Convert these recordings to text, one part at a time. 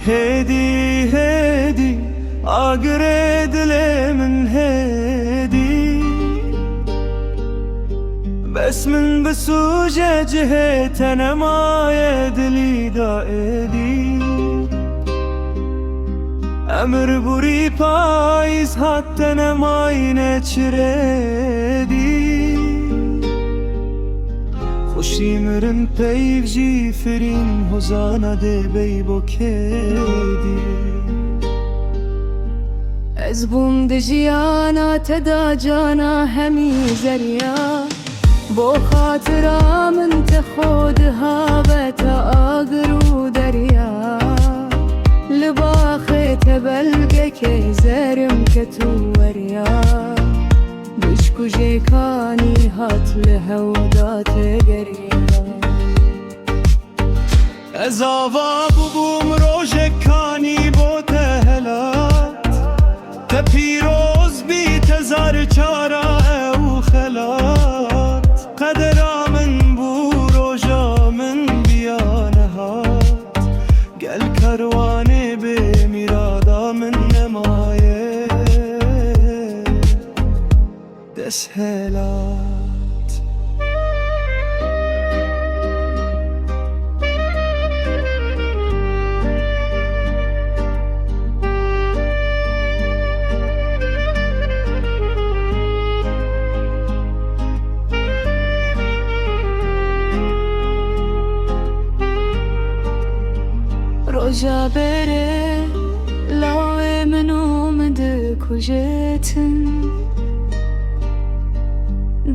هدي هدي أقرد لي من هدي بس من بسوجة جهت أنا ما يدلي دائدي أمر بوري بايز حتى أنا ما ينتشردي خوشی مرم پیو جی فرین هزانا ده بی بو کدی از بوم دجیانا تدا جانا همی زریا بو خاطرا من تخودها بتا آگرو دریا لباخي تبلقى كي زرم كتوريا بشكو جيكاني هات لهودات قريا از آوا بوم روژکانی بو تهلات تپیروز بی تزار چارا او خلات قدرا من بو روژا من بیانهات گل کروانه به میرادا من نمایه دسهلات روجا بره لاوه منو مده کجتن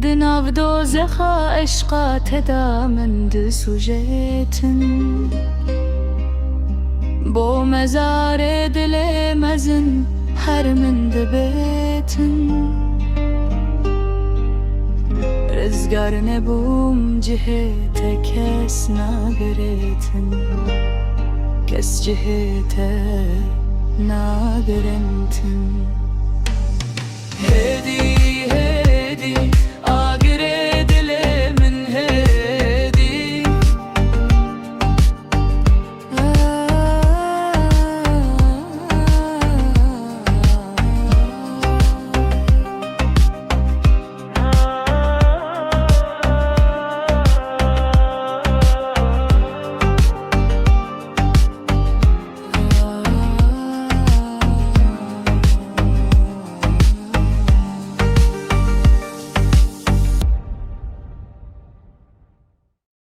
دناف دوزخا عشقا تدا من ده سوجتن بو مزار دل مزن هر من ده بیتن رزگار نبوم جهت کس نگریتن کس جهت نگرنتن هدی هدی